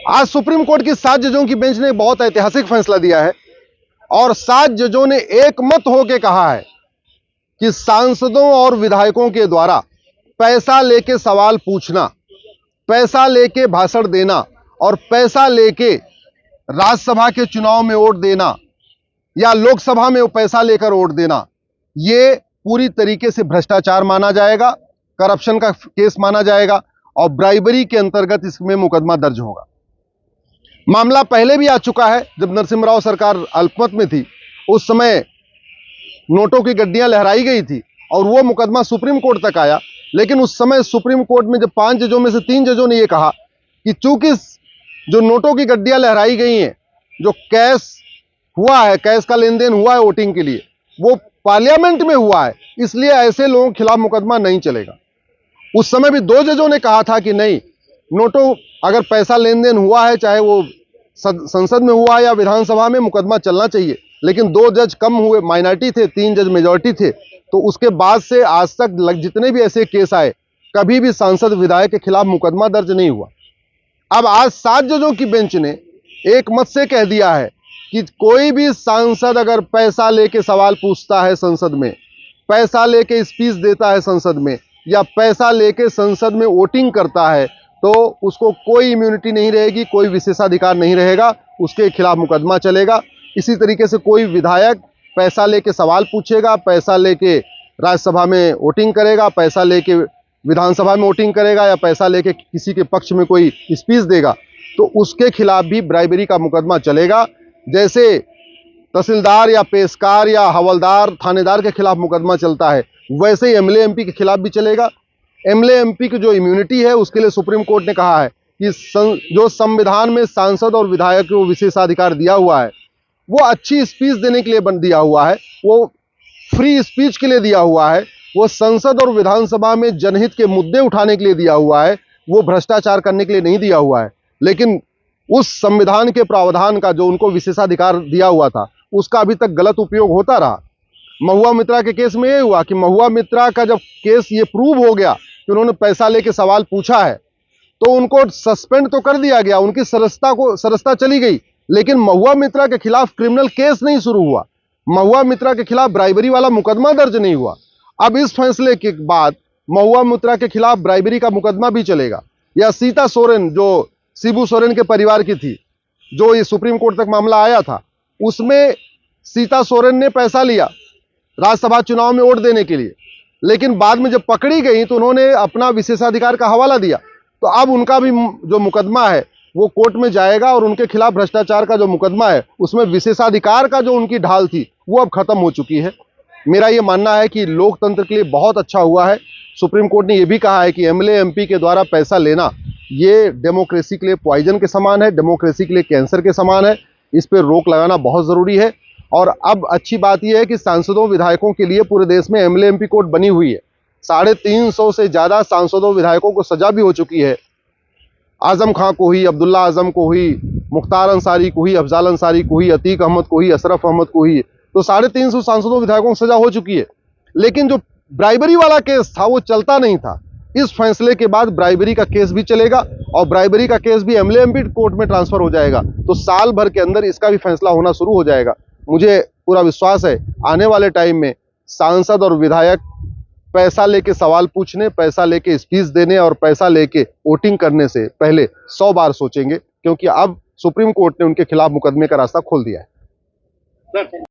आज supreme court की 7 जजों की बेंच ने बहुत ऐतिहासिक फैसला दिया है और 7 जजों ने एक मत होकर कहा है कि सांसदों और विधायकों के द्वारा पैसा लेके सवाल पूछना, पैसा लेके भाषण देना और पैसा लेके राज्यसभा के चुनाव में वोट देना या लोकसभा में पैसा लेकर वोट देना, ये पूरी तरीके से भ्रष्टाचार माना जाएगा, करप्शन का केस माना जाएगा और ब्राइबरी के अंतर्गत इसमें मुकदमा दर्ज होगा। मामला पहले भी आ चुका है। जब नरसिम्हा राव सरकार अल्पमत में थी, उस समय नोटों की गड्डियां लहराई गई थी और वो मुकदमा सुप्रीम कोर्ट तक आया। लेकिन उस समय सुप्रीम कोर्ट में जब 5 जजों में से 3 जजों ने यह कहा कि चूंकि जो नोटों की गड्डियां लहराई गई हैं, जो कैश हुआ है, कैश का लेन देन हुआ है वोटिंग के लिए, वो पार्लियामेंट में हुआ है, इसलिए ऐसे लोगों के खिलाफ मुकदमा नहीं चलेगा। उस समय भी 2 जजों ने कहा था कि नहीं, नोटों अगर पैसा लेन देन हुआ है, चाहे वो संसद में हुआ या विधानसभा में, मुकदमा चलना चाहिए। लेकिन 2 जज कम हुए, माइनॉरिटी थे, 3 जज मेजॉरिटी थे। तो उसके बाद से आज तक जितने भी ऐसे केस आए, कभी भी सांसद विधायक के खिलाफ मुकदमा दर्ज नहीं हुआ। अब आज 7 जजों की बेंच ने एक मत से कह दिया है कि कोई भी सांसद अगर पैसा लेके सवाल पूछता है संसद में, पैसा लेके स्पीच देता है संसद में, या पैसा लेके संसद में वोटिंग करता है, तो उसको कोई इम्यूनिटी नहीं रहेगी, कोई विशेषाधिकार नहीं रहेगा, उसके खिलाफ मुकदमा चलेगा। इसी तरीके से कोई विधायक पैसा लेके सवाल पूछेगा, पैसा लेके राज्यसभा में वोटिंग करेगा, पैसा लेके विधानसभा में वोटिंग करेगा या पैसा लेके किसी के पक्ष में कोई स्पीच देगा, तो उसके खिलाफ भी ब्राइबरी का मुकदमा चलेगा। जैसे तहसीलदार या पेशकार या हवलदार, थानेदार के खिलाफ मुकदमा चलता है, वैसे ही एमएलए एमपी के खिलाफ भी चलेगा। एमएलए एमपी की जो इम्यूनिटी है, उसके लिए सुप्रीम कोर्ट ने कहा है कि जो संविधान में सांसद और विधायक को विशेषाधिकार दिया हुआ है, वो अच्छी स्पीच देने के लिए दिया हुआ है, वो फ्री स्पीच के लिए दिया हुआ है, वो संसद और विधानसभा में जनहित के मुद्दे उठाने के लिए दिया हुआ है, वो भ्रष्टाचार करने के लिए नहीं दिया हुआ है। लेकिन उस संविधान के प्रावधान का जो उनको विशेषाधिकार दिया हुआ था, उसका अभी तक गलत उपयोग होता रहा। महुआ मित्रा के केस में ये हुआ कि महुआ मित्रा का जब केस ये प्रूव हो गया कि उन्होंने पैसा लेके सवाल पूछा है, तो उनको सस्पेंड तो कर दिया गया, उनकी सदस्यता चली गई, लेकिन महुआ मित्रा के खिलाफ क्रिमिनल केस नहीं शुरू हुआ, महुआ मित्रा के खिलाफ ब्राइबरी वाला मुकदमा दर्ज नहीं हुआ। अब इस फैसले के बाद महुआ मित्रा के खिलाफ ब्राइबरी का मुकदमा भी चलेगा। या सीता सोरेन, जो शिबू सोरेन के परिवार की थी, जो ये सुप्रीम कोर्ट तक मामला आया था, उसमें सीता सोरेन ने पैसा लिया राज्यसभा चुनाव में वोट देने के लिए, लेकिन बाद में जब पकड़ी गई तो उन्होंने अपना विशेषाधिकार का हवाला दिया। तो अब उनका भी जो मुकदमा है वो कोर्ट में जाएगा और उनके खिलाफ भ्रष्टाचार का जो मुकदमा है, उसमें विशेषाधिकार का जो उनकी ढाल थी वो अब खत्म हो चुकी है। मेरा ये मानना है कि लोकतंत्र के लिए बहुत अच्छा हुआ है। सुप्रीम कोर्ट ने यह भी कहा है कि एमएलए एमपी के द्वारा पैसा लेना ये डेमोक्रेसी के लिए पॉइजन के समान है, डेमोक्रेसी के लिए कैंसर के समान है। इस पर रोक लगाना बहुत ज़रूरी है। और अब अच्छी बात यह है कि सांसदों विधायकों के लिए पूरे देश में एमएलए एमपी कोर्ट बनी हुई है। 350 से ज़्यादा सांसदों विधायकों को सजा भी हो चुकी है। आजम खां को हुई, अब्दुल्ला आजम को हुई, मुख्तार अंसारी को हुई, अफजाल अंसारी को हुई, अतीक अहमद को हुई, अशरफ अहमद को हुई। तो 350 सांसदों विधायकों को सजा हो चुकी है। लेकिन जो ब्राइबरी वाला केस था वो चलता नहीं था। इस फैसले के बाद ब्राइबरी का केस भी चलेगा और ब्राइबरी का केस भी एमएलए एमपी कोर्ट में ट्रांसफर हो जाएगा। तो साल भर के अंदर इसका भी फैसला होना शुरू हो जाएगा। मुझे पूरा विश्वास है आने वाले टाइम में सांसद और विधायक पैसा लेके सवाल पूछने, पैसा लेके स्पीच देने और पैसा लेके वोटिंग करने से पहले 100 बार सोचेंगे, क्योंकि अब सुप्रीम कोर्ट ने उनके खिलाफ मुकदमे का रास्ता खोल दिया है।